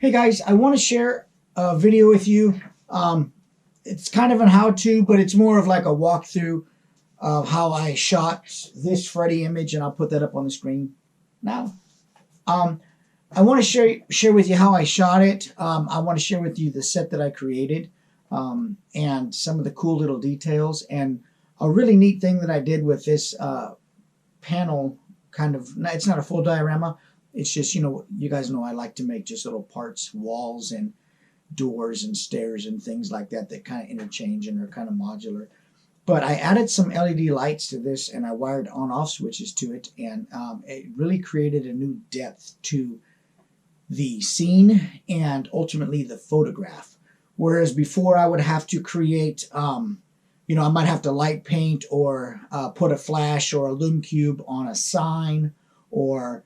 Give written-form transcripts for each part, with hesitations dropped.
Hey guys, I want to share a video with you. It's kind of a how-to, but it's more of like a walkthrough of how I shot this Freddy image, and I'll put that up on the screen now. I want to share with you how I shot it. I want to share with you the set that I created and some of the cool little details, and a really neat thing that I did with this panel. It's not a full diorama. It's just, you guys know I like to make just little parts, walls and doors and stairs and things like that kind of interchange and are kind of modular. But I added some LED lights to this, and I wired on-off switches to it, and it really created a new depth to the scene and ultimately the photograph. Whereas before I would have to create, I might have to light paint or put a flash or a lume cube on a sign or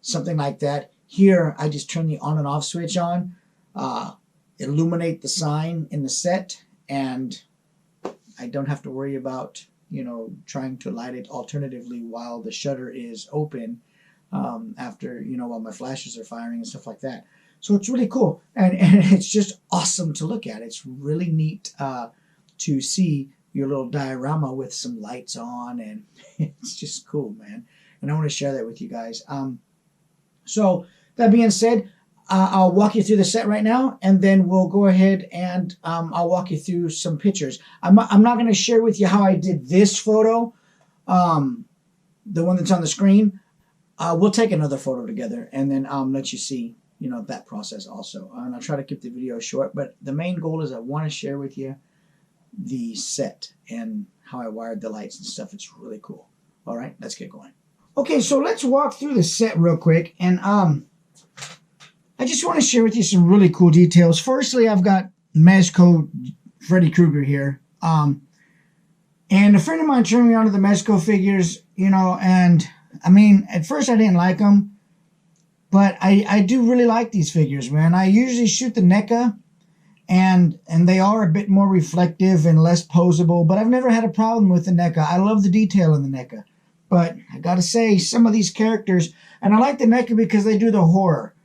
something like that. Here, I just turn the on and off switch on, illuminate the sign in the set, and I don't have to worry about, trying to light it alternatively while the shutter is open after, while my flashes are firing and stuff like that. So it's really cool. And it's just awesome to look at. It's really neat to see your little diorama with some lights on, and it's just cool, man. And I want to share that with you guys. So that being said, I'll walk you through the set right now, and then we'll go ahead and I'll walk you through some pictures. I'm not going to share with you how I did this photo, the one that's on the screen. We'll take another photo together, and then let you see, that process also. And I'll try to keep the video short, but the main goal is I want to share with you the set and how I wired the lights and stuff. It's really cool. All right, let's get going. Okay, so let's walk through the set real quick, and I just want to share with you some really cool details. Firstly, I've got Mezco Freddy Krueger here, and a friend of mine turned me on to the Mezco figures, and I mean, at first I didn't like them, but I do really like these figures, man. I usually shoot the NECA, and they are a bit more reflective and less posable, but I've never had a problem with the NECA. I love the detail in the NECA. But I gotta say, some of these characters, and I like the NECA because they do the horror.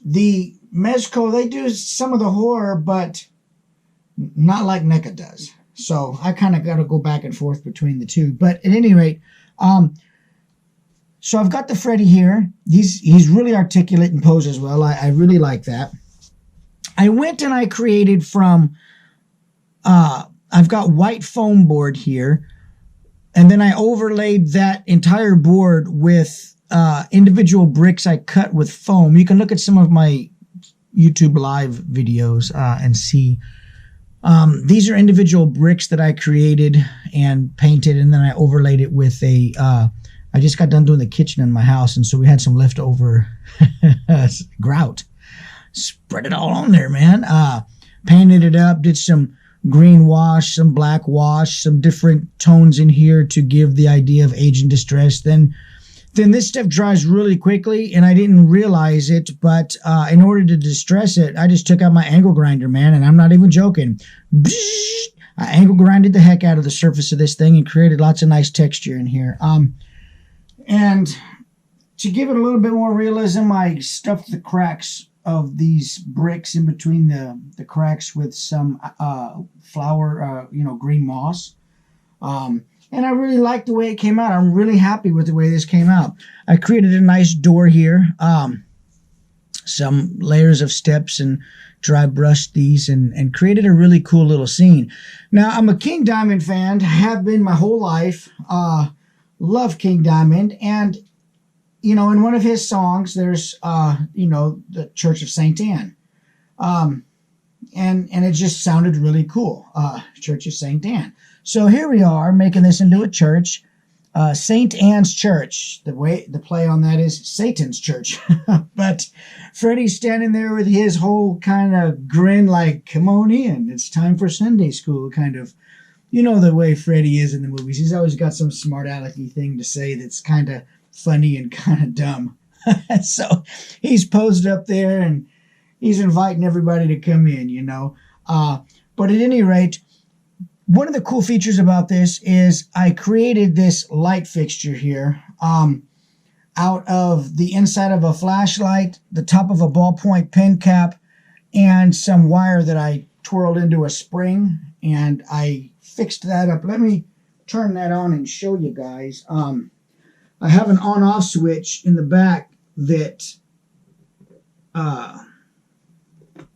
The Mezco, they do some of the horror, but not like NECA does. So I kind of got to go back and forth between the two. But at any rate, so I've got the Freddy here. He's really articulate and poses well. I really like that. I went and I created from, I've got white foam board here. And then I overlaid that entire board with individual bricks I cut with foam. You can look at some of my YouTube live videos and see. These are individual bricks that I created and painted, and then I overlaid it with I just got done doing the kitchen in my house, and so we had some leftover grout. Spread it all on there, man. Painted it up, did some green wash, some black wash, some different tones in here to give the idea of age and distress. Then this stuff dries really quickly, and I didn't realize it, but in order to distress it, I just took out my angle grinder, man, and I'm not even joking. I angle grinded the heck out of the surface of this thing and created lots of nice texture in here. And to give it a little bit more realism, I stuffed the cracks of these bricks in between the cracks with some flower, green moss. And I really like the way it came out. I'm really happy with the way this came out. I created a nice door here. Some layers of steps and dry brushed these and created a really cool little scene. Now, I'm a King Diamond fan, have been my whole life. Love King Diamond. And in one of his songs, there's, the Church of St. Anne. And it just sounded really cool. Church of St. Anne. So here we are making this into a church. St. Anne's Church. The play on that is Satan's Church. But Freddy's standing there with his whole kind of grin like, come on in. It's time for Sunday school, kind of. The way Freddy is in the movies. He's always got some smart alecky thing to say that's kind of funny and kind of dumb. So he's posed up there and he's inviting everybody to come in, But at any rate, one of the cool features about this is I created this light fixture here. out of the inside of a flashlight, the top of a ballpoint pen cap, and some wire that I twirled into a spring, and I fixed that up. Let me turn that on and show you guys. I have an on-off switch in the back that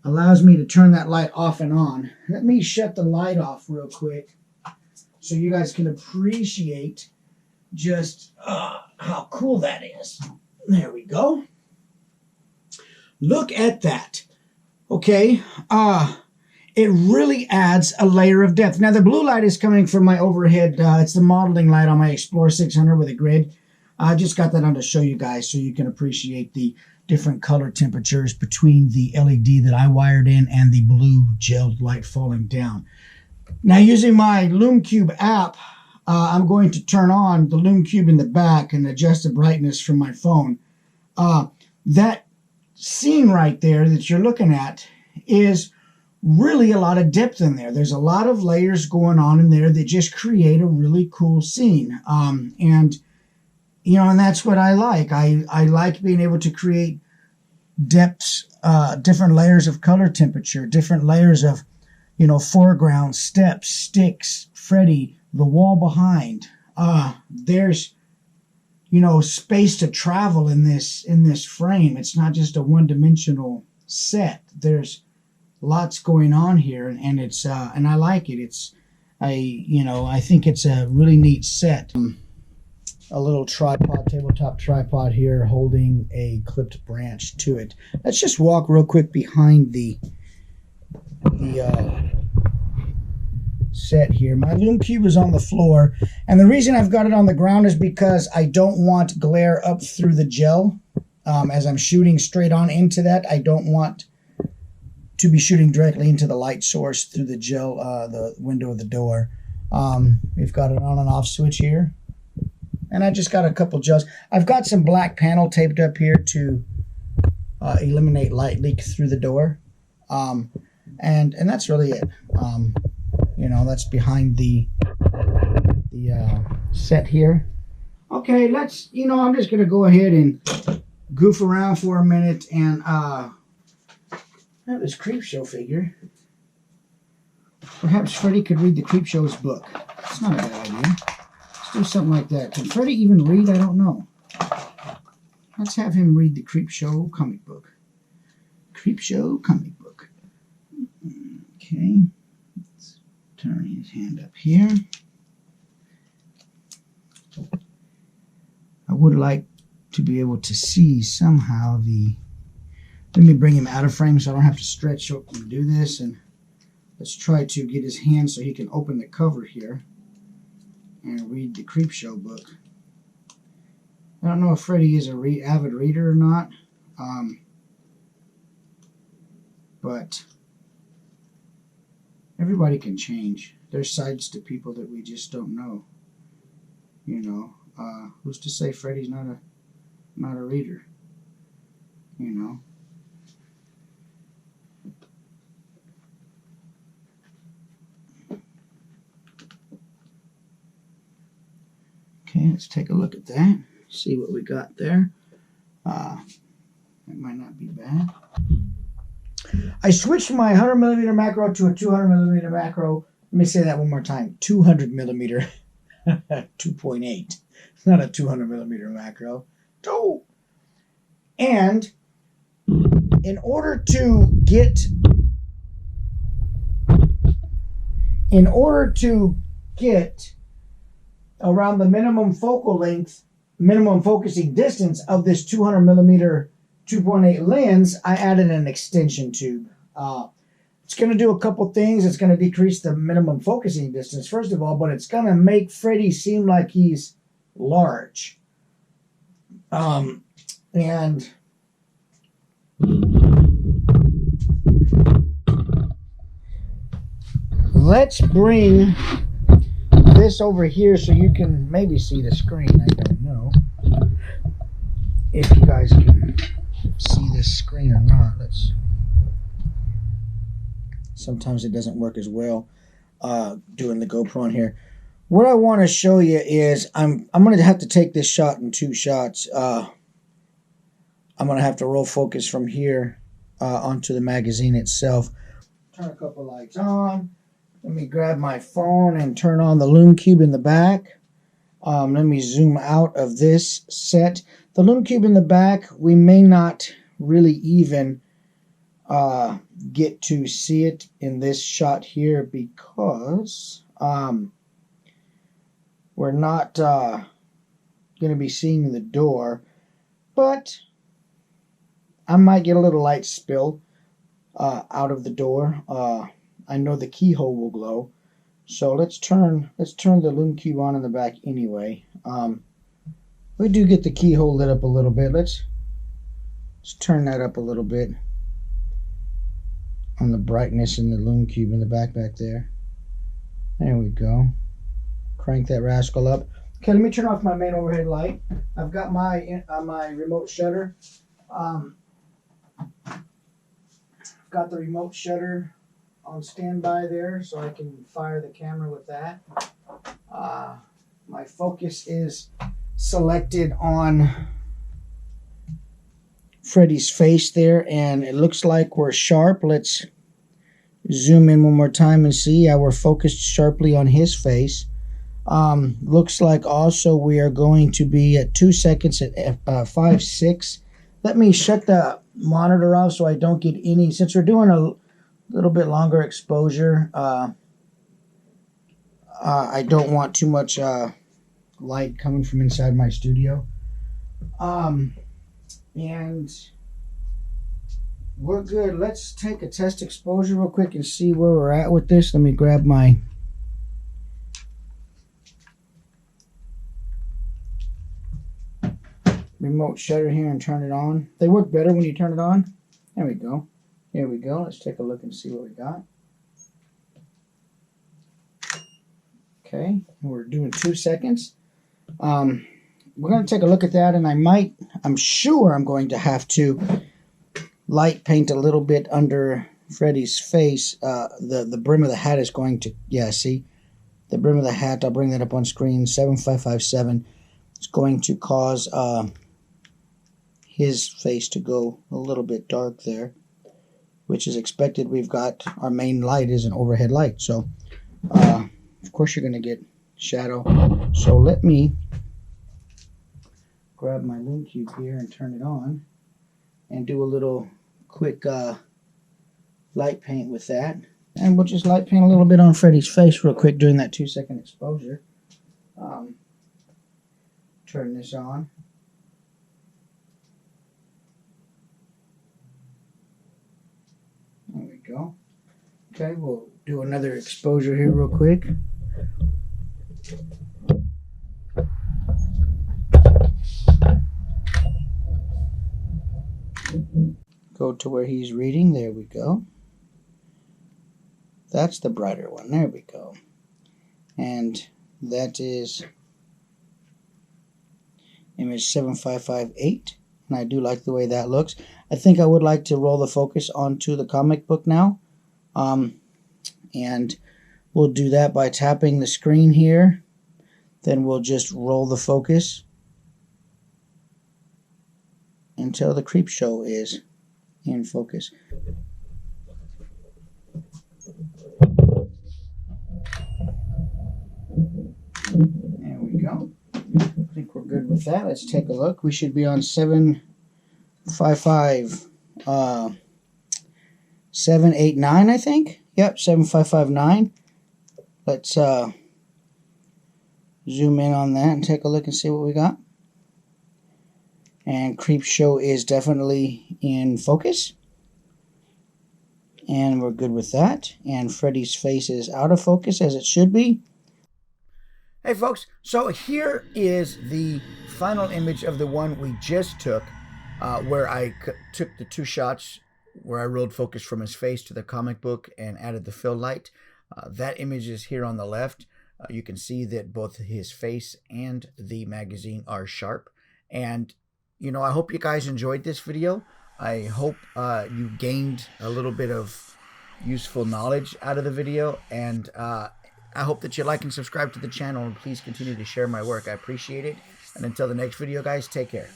allows me to turn that light off and on. Let me shut the light off real quick so you guys can appreciate just how cool that is. There we go. Look at that. Okay, it really adds a layer of depth. Now the blue light is coming from my overhead. It's the modeling light on my Explorer 600 with a grid. I just got that on to show you guys so you can appreciate the different color temperatures between the LED that I wired in and the blue gelled light falling down. Now using my LumeCube app, I'm going to turn on the LumeCube in the back and adjust the brightness from my phone. That scene right there that you're looking at is really a lot of depth in there. There's a lot of layers going on in there that just create a really cool scene. And you know, and that's what I like. I like being able to create depths, different layers of color temperature, different layers of, you know, foreground, steps, sticks, Freddy, the wall behind. There's, you know, space to travel in this frame. It's not just a one-dimensional set. There's lots going on here, and it's and I like it. I think it's a really neat set. A little tripod, tabletop tripod here holding a clipped branch to it. Let's just walk real quick behind the set here. My LumeCube is on the floor, and the reason I've got it on the ground is because I don't want glare up through the gel. As I'm shooting straight on into that, I don't want to be shooting directly into the light source through the gel, the window of the door. We've got an on and off switch here. And I just got a couple gels. I've got some black panel taped up here to eliminate light leak through the door. And that's really it. You know, that's behind the set here. Okay, let's, you know, I'm just going to go ahead and goof around for a minute. And I have this Creepshow figure. Perhaps Freddy could read the Creepshow's book. It's not a bad idea. Do something like that. Can Freddy even read? I don't know. Let's have him read the Creepshow comic book. Creepshow comic book. Okay. Let's turn his hand up here. I would like to be able to see somehow the... Let me bring him out of frame so I don't have to stretch up and do this. And let's try to get his hand so he can open the cover here and read the Creepshow book. I don't know if Freddy is a avid reader or not, but everybody can change. There's sides to people that we just don't know. You know, who's to say Freddy's not a reader? You know. Okay, let's take a look at that. See what we got there. That might not be bad. I switched my 100mm macro to a 200mm macro. Let me say that one more time. 200mm. 2.8. It's not a 200mm macro. Oh! And in order to get around the minimum focal length, minimum focusing distance of this 200mm 2.8 lens, I added an extension tube. It's going to do a couple things. It's going to decrease the minimum focusing distance, first of all, but it's going to make Freddy seem like he's large. And let's bring this over here so you can maybe see the screen. I don't know if you guys can see this screen or not. Sometimes it doesn't work as well doing the GoPro on here. what I want to show you is I'm going to have to take this shot in 2 shots. I'm going to have to roll focus from here onto the magazine itself. Turn a couple lights on. Let me grab my phone and turn on the Lume Cube in the back. Let me zoom out of this set. The Lume Cube in the back, we may not really even get to see it in this shot here because we're not going to be seeing the door, but I might get a little light spill out of the door. I know the keyhole will glow, so let's turn the Lume Cube on in the back anyway. We do get the keyhole lit up a little bit. Let's turn that up a little bit on the brightness in the Lume Cube in the back there. There we go. Crank that rascal up. Okay, let me turn off my main overhead light. I've got my remote shutter. Got the remote shutter on standby there, so I can fire the camera with that. My focus is selected on Freddy's face there, and it looks like we're sharp. Let's zoom in one more time and see. Yeah, we're focused sharply on his face. Looks like also we are going to be at 2 seconds at 5.6. Let me shut the monitor off so I don't get any, since we're doing a little bit longer exposure, I don't want too much light coming from inside my studio. And we're good. Let's take a test exposure real quick and see where we're at with this. Let me grab my remote shutter here and turn it on. They work better when you turn it on. There we go. Here we go. Let's take a look and see what we got. Okay, we're doing 2 seconds. We're going to take a look at that, and I'm sure I'm going to have to light paint a little bit under Freddy's face. The brim of the hat is going to, yeah, see? The brim of the hat, I'll bring that up on screen, 7557. It's going to cause his face to go a little bit dark there, which is expected. We've got, our main light is an overhead light, so of course you're going to get shadow. So let me grab my Lume Cube here and turn it on and do a little quick light paint with that. And we'll just light paint a little bit on Freddy's face real quick during that 2 second exposure. Turn this on. There we go. Okay, we'll do another exposure here real quick. Go to where he's reading. There we go. That's the brighter one. There we go. And that is image 7558. And I do like the way that looks. I think I would like to roll the focus onto the comic book now. And we'll do that by tapping the screen here. Then we'll just roll the focus until the creep show is in focus. There we go. I think we're good with that. Let's take a look. We should be on 755 789, I think. Yep, 7559. Let's zoom in on that and take a look and see what we got. And creep show is definitely in focus. And we're good with that. And Freddy's face is out of focus, as it should be. Hey folks, so here is the final image of the one we just took, where I took the 2 shots where I rolled focus from his face to the comic book and added the fill light. That image is here on the left. You can see that both his face and the magazine are sharp. And, you know, I hope you guys enjoyed this video. I hope you gained a little bit of useful knowledge out of the video. And I I hope that you like and subscribe to the channel, and please continue to share my work. I appreciate it. And until the next video, guys, take care.